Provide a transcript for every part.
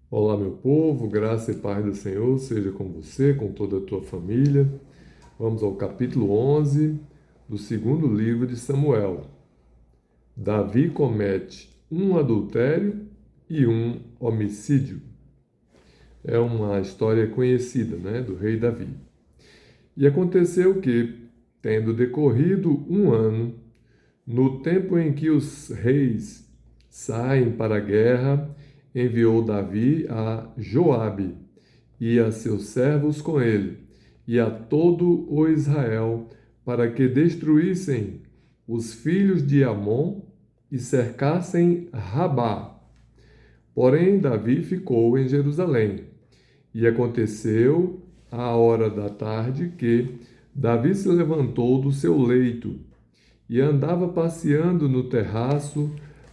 Olá, meu povo, graça e paz do Senhor seja com você, com toda a tua família. Vamos ao capítulo 11 do segundo livro de Samuel. Davi comete um adultério e um homicídio. É uma história conhecida, do rei Davi. E aconteceu que, tendo decorrido um ano, no tempo em que os reis saem para a guerra, enviou Davi a Joabe e a seus servos com ele, e a todo o Israel, para que destruíssem os filhos de Amon e cercassem Rabá. Porém, Davi ficou em Jerusalém. E aconteceu, à hora da tarde, que Davi se levantou do seu leito e andava passeando no terraço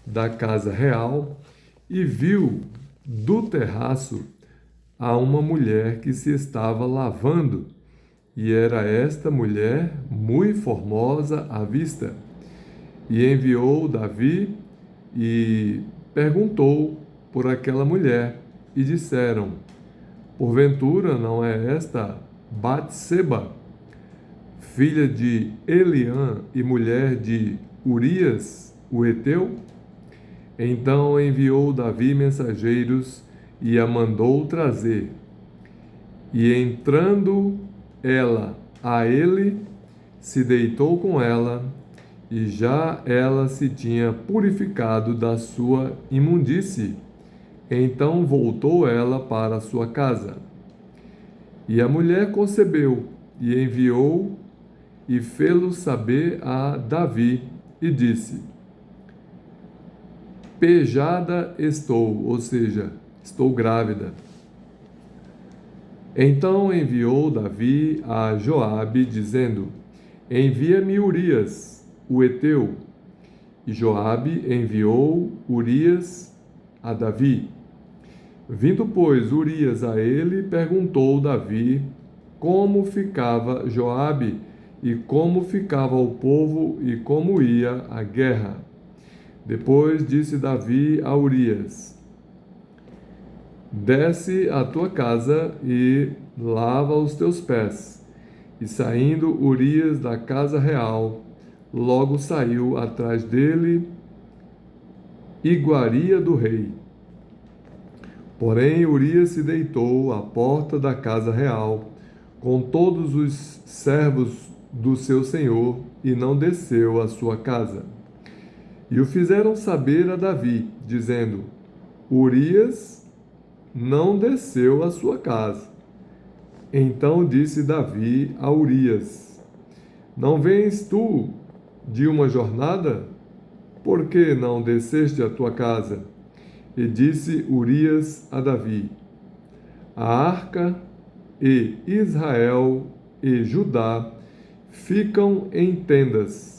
da casa real e viu do terraço a uma mulher que se estava lavando, e era esta mulher muito formosa à vista. E enviou Davi e perguntou por aquela mulher, e disseram: porventura não é esta Batseba, filha de Eliã e mulher de Urias, o heteu? Então enviou Davi mensageiros e a mandou trazer. E entrando ela a ele, se deitou com ela, e já ela se tinha purificado da sua imundície. Então voltou ela para sua casa. E a mulher concebeu, e enviou e fê-lo saber a Davi, e disse: pejada estou, ou seja, estou grávida. Então enviou Davi a Joabe, dizendo: envia-me Urias, o heteu. E Joabe enviou Urias a Davi. Vindo, pois, Urias a ele, perguntou Davi como ficava Joabe, e como ficava o povo, e como ia a guerra. Depois disse Davi a Urias: desce à tua casa e lava os teus pés. E saindo Urias da casa real, logo saiu atrás dele iguaria do rei. Porém, Urias se deitou à porta da casa real, com todos os servos do seu senhor, e não desceu à sua casa. E o fizeram saber a Davi, dizendo: Urias não desceu à sua casa. Então disse Davi a Urias: não vens tu de uma jornada? Por que não desceste à tua casa? E disse Urias a Davi: a arca e Israel e Judá ficam em tendas,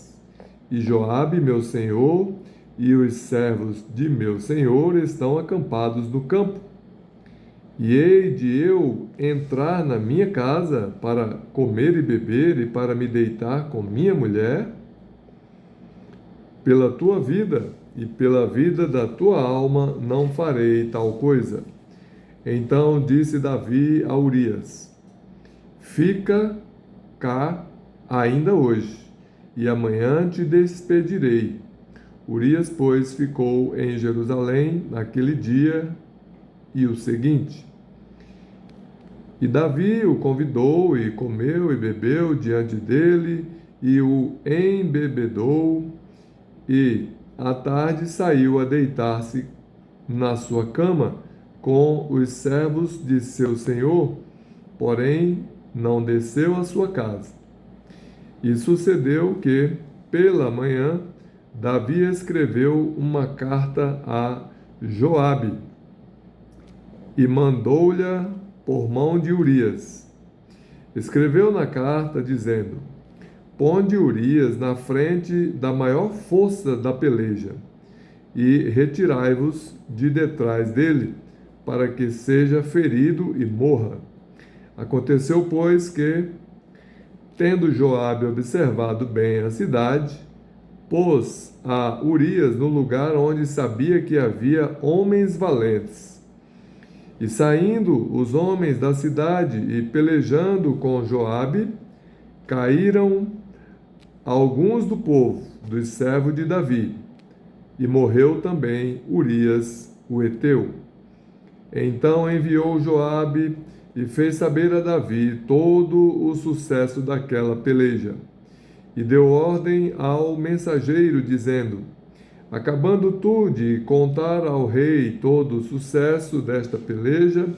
e Joabe, meu senhor, e os servos de meu senhor estão acampados no campo. E hei de eu entrar na minha casa para comer e beber e para me deitar com minha mulher? Pela tua vida e pela vida da tua alma não farei tal coisa. Então disse Davi a Urias: fica cá ainda hoje, e amanhã te despedirei. Urias, pois, ficou em Jerusalém naquele dia e o seguinte. E Davi o convidou, e comeu e bebeu diante dele, e o embebedou, e à tarde saiu a deitar-se na sua cama com os servos de seu senhor, porém não desceu à sua casa. E sucedeu que, pela manhã, Davi escreveu uma carta a Joabe e mandou-lhe por mão de Urias. Escreveu na carta dizendo: ponde Urias na frente da maior força da peleja, e retirai-vos de detrás dele, para que seja ferido e morra. Aconteceu, pois, que, tendo Joabe observado bem a cidade, pôs a Urias no lugar onde sabia que havia homens valentes. E saindo os homens da cidade e pelejando com Joabe, caíram alguns do povo, dos servos de Davi, e morreu também Urias, o heteu. Então enviou Joabe e fez saber a Davi todo o sucesso daquela peleja. E deu ordem ao mensageiro, dizendo: acabando tu de contar ao rei todo o sucesso desta peleja,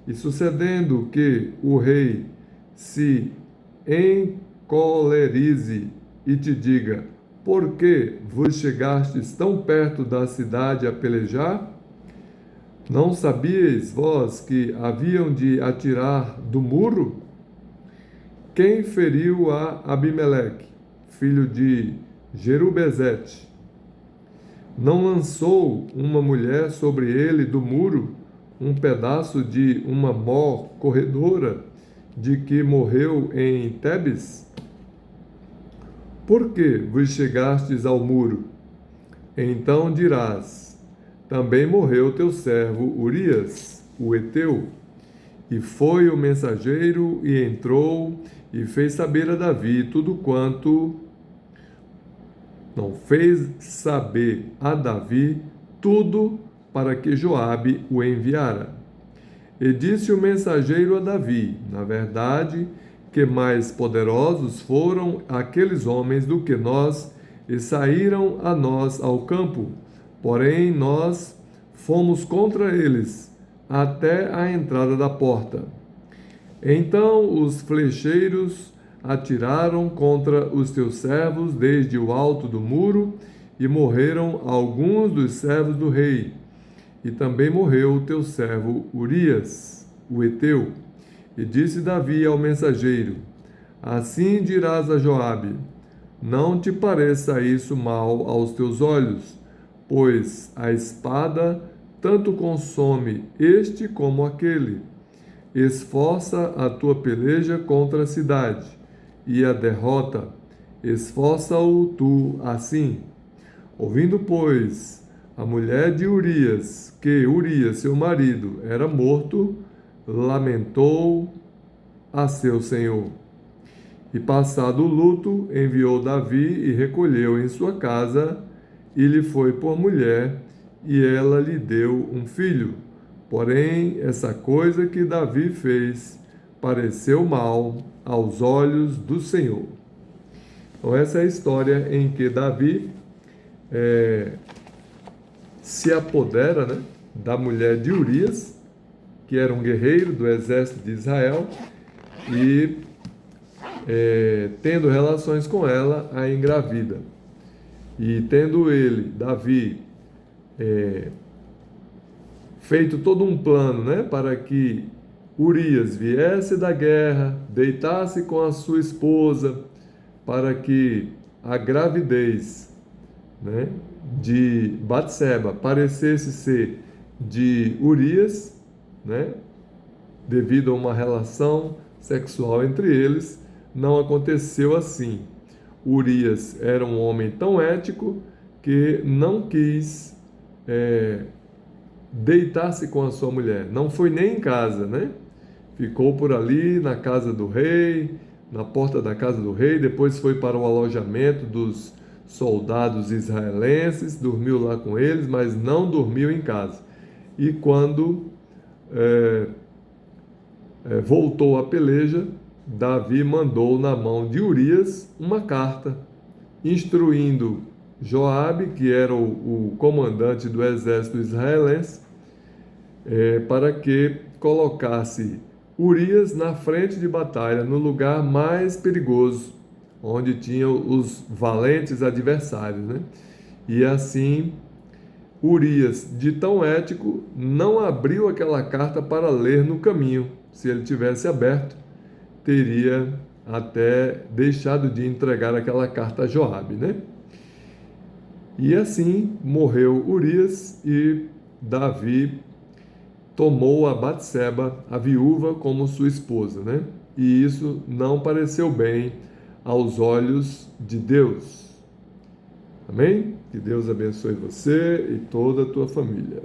e sucedendo que o rei se encolerize e te diga: por que vos chegastes tão perto da cidade a pelejar? Não sabíeis vós que haviam de atirar do muro? Quem feriu a Abimeleque, filho de Jerubezete? Não lançou uma mulher sobre ele do muro um pedaço de uma mó corredora de que morreu em Tebes? Por que vos chegastes ao muro? Então dirás: também morreu teu servo Urias, o heteu. E foi o mensageiro e entrou e fez saber a Davi tudo quanto não fez saber a Davi tudo para que Joabe o enviara. E disse o mensageiro a Davi: na verdade, que mais poderosos foram aqueles homens do que nós, e saíram a nós ao campo. Porém, nós fomos contra eles, até a entrada da porta. Então os flecheiros atiraram contra os teus servos desde o alto do muro, e morreram alguns dos servos do rei. E também morreu o teu servo Urias, o heteu. E disse Davi ao mensageiro: assim dirás a Joabe: não te pareça isso mal aos teus olhos, pois a espada tanto consome este como aquele. Esforça a tua peleja contra a cidade, e a derrota, esforça-o tu assim. Ouvindo, pois, a mulher de Urias, que Urias, seu marido, era morto, lamentou a seu senhor. E passado o luto, enviou Davi e recolheu em sua casa, e lhe foi por mulher, e ela lhe deu um filho. Porém, essa coisa que Davi fez pareceu mal aos olhos do Senhor. Então, essa é a história em que Davi se apodera, né, da mulher de Urias, que era um guerreiro do exército de Israel, e tendo relações com ela, a engravida. E tendo ele, Davi, feito todo um plano, né, para que Urias viesse da guerra, deitasse com a sua esposa, para que a gravidez, né, de Batseba parecesse ser de Urias, né, devido a uma relação sexual entre eles. Não aconteceu assim. Urias era um homem tão ético que não quis deitar-se com a sua mulher. Não foi nem em casa, né? Ficou por ali na casa do rei, na porta da casa do rei, depois foi para o alojamento dos soldados israelenses, dormiu lá com eles, mas não dormiu em casa. E quando voltou à peleja, Davi mandou na mão de Urias uma carta, instruindo Joabe, que era o comandante do exército israelense, para que colocasse Urias na frente de batalha, no lugar mais perigoso, onde tinham os valentes adversários, né? E assim, Urias, de tão ético, não abriu aquela carta para ler no caminho. Se ele tivesse aberto, teria até deixado de entregar aquela carta a Joabe, né? E assim morreu Urias, e Davi tomou a Batseba, a viúva, como sua esposa, né? E isso não pareceu bem aos olhos de Deus. Amém? Que Deus abençoe você e toda a tua família.